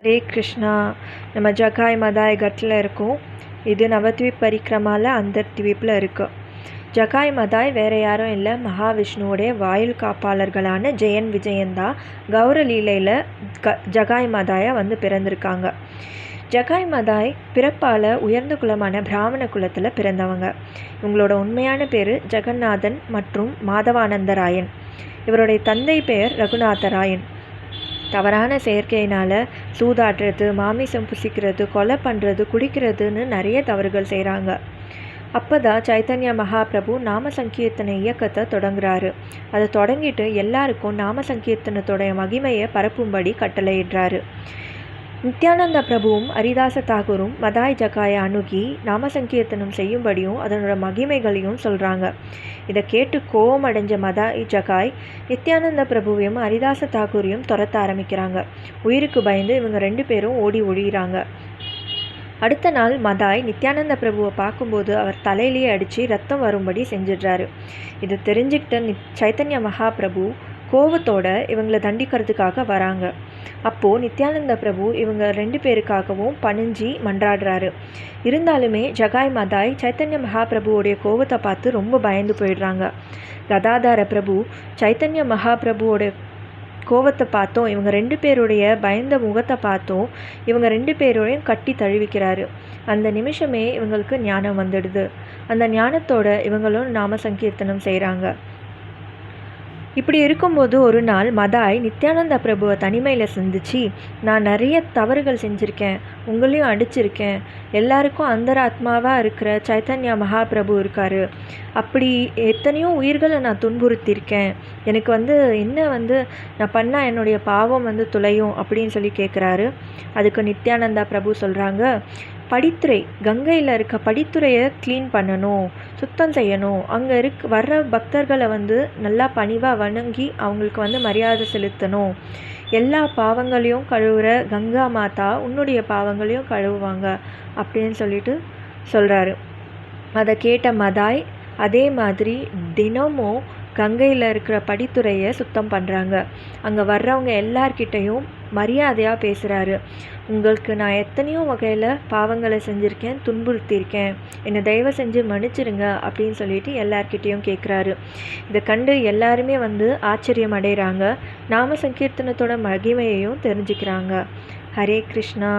ஹரே கிருஷ்ணா. நம்ம ஜகாய் மதாய் கட்டில் இருக்கோம். இது நவத்வீப் பரிக்ரமாவில் அந்த த்வீப்பில் இருக்கு. ஜகாய் மதாய் வேறு யாரும் இல்லை, மகாவிஷ்ணுவோடைய வாயில் காப்பாளர்களான ஜெயன் விஜயந்தா கௌரலீலையில் ஜகாய் மதாயாக வந்து பிறந்திருக்காங்க. ஜகாய் மதாய் பிறப்பால் உயர்ந்த குலமான பிராமண குலத்தில் பிறந்தவங்க. இவங்களோட உண்மையான பேர் ஜெகநாதன் மற்றும் மாதவானந்தராயன். இவருடைய தந்தை பெயர் ரகுநாதராயன். தவறான செயற்கையினால் சூதாடுறது, மாமிசம் புசிக்கிறது, கொலை பண்ணுறது, குடிக்கிறதுன்னு நிறைய தவறுகள் செய்கிறாங்க. அப்போ தான் சைத்தன்ய மகாபிரபு நாம சங்கீர்த்தனை இயக்கத்தை தொடங்குறாரு. அதை தொடங்கிட்டு எல்லாருக்கும் நாம சங்கீர்த்தனத்தோடைய மகிமையை பரப்பும்படி கட்டளையிடுறாரு. நித்யானந்த பிரபுவும் ஹரிதாச தாகூரும் மதாய் ஜகாயை அணுகி நாம சங்கீர்த்தனம் செய்யும்படியும் அதனோட மகிமைகளையும் சொல்கிறாங்க. இதை கேட்டு கோபம் அடைஞ்ச மதாய் ஜகாய் நித்யானந்த பிரபுவையும் ஹரிதாச தாகூரையும் துரத்த ஆரம்பிக்கிறாங்க. உயிருக்கு பயந்து இவங்க 2 பேரும் ஓடி ஒழிகிறாங்க. அடுத்த நாள் மதாய் நித்யானந்த பிரபுவை பார்க்கும்போது அவர் தலையிலேயே அடித்து ரத்தம் வரும்படி செஞ்சிடுறாரு. இதை தெரிஞ்சுக்கிட்ட சைத்தன்ய மகாபிரபு கோவத்தோட இவங்களை தண்டிக்கிறதுக்காக வராங்க. அப்போது நித்யானந்த பிரபு இவங்க 2 பேருக்காகவும் பணிஞ்சி மன்றாடுறாரு. இருந்தாலுமே ஜகாய் மதாய் சைத்தன்ய மகாபிரபுவோடைய கோவத்தை பார்த்து ரொம்ப பயந்து போயிடுறாங்க. கதாதார பிரபு சைத்தன்ய மகாபிரபுவோடைய கோவத்தை பார்த்தோம், இவங்க 2 பேருடைய பயந்த முகத்தை பார்த்தோம், இவங்க 2 பேரோடையும் கட்டி தழுவிக்கிறாரு. அந்த நிமிஷமே இவங்களுக்கு ஞானம் வந்துடுது. அந்த ஞானத்தோட இவங்களும் நாம சங்கீர்த்தனம் செய்கிறாங்க. இப்படி இருக்கும்போது ஒரு நாள் மதாய் நித்யானந்த பிரபுவை தனிமையில் சந்திச்சு, நான் நிறைய தவறுகள் செஞ்சுருக்கேன், உங்களையும் அடிச்சிருக்கேன், எல்லாருக்கும் அந்தராத்மாவாக இருக்கிற சைத்தன்யா மகாபிரபு இருக்கார், அப்படி எத்தனையோ உயிர்களை நான் துன்புறுத்தியிருக்கேன், எனக்கு என்ன நான் பண்ணால் என்னுடைய பாவம் துளையும் அப்படின்னு சொல்லி கேட்குறாரு. அதுக்கு நித்யானந்தா பிரபு சொல்கிறாங்க, படித்துறை கங்கையில் இருக்க படித்துறையை க்ளீன் பண்ணணும், சுத்தம் செய்யணும், அங்கே வர்ற பக்தர்களை நல்லா பணிவாக வணங்கி அவங்களுக்கு மரியாதை செலுத்தணும், எல்லா பாவங்களையும் கழுவுற கங்கா மாதா உன்னுடைய பாவங்களையும் கழுவுவாங்க அப்படின்னு சொல்லிட்டு சொல்கிறாரு. அதை கேட்ட மதாய் அதே மாதிரி தினமும் கங்கையில் இருக்கிற படித்துறையை சுத்தம் பண்ணுறாங்க. அங்கே வர்றவங்க எல்லார்கிட்டையும் மரியாதையாக பேசுகிறாரு. உங்களுக்கு நான் எத்தனையோ வகையில் பாவங்களை செஞ்சுருக்கேன், துன்புறுத்தியிருக்கேன், என்னை தயவு செஞ்சு மன்னிச்சிருங்க அப்படின்னு சொல்லிட்டு எல்லார்கிட்டையும் கேட்குறாரு. இதை கண்டு எல்லாருமே ஆச்சரியம் அடைகிறாங்க. நாம சங்கீர்த்தனத்தோட மகிமையையும் தெரிஞ்சுக்கிறாங்க. ஹரே கிருஷ்ணா.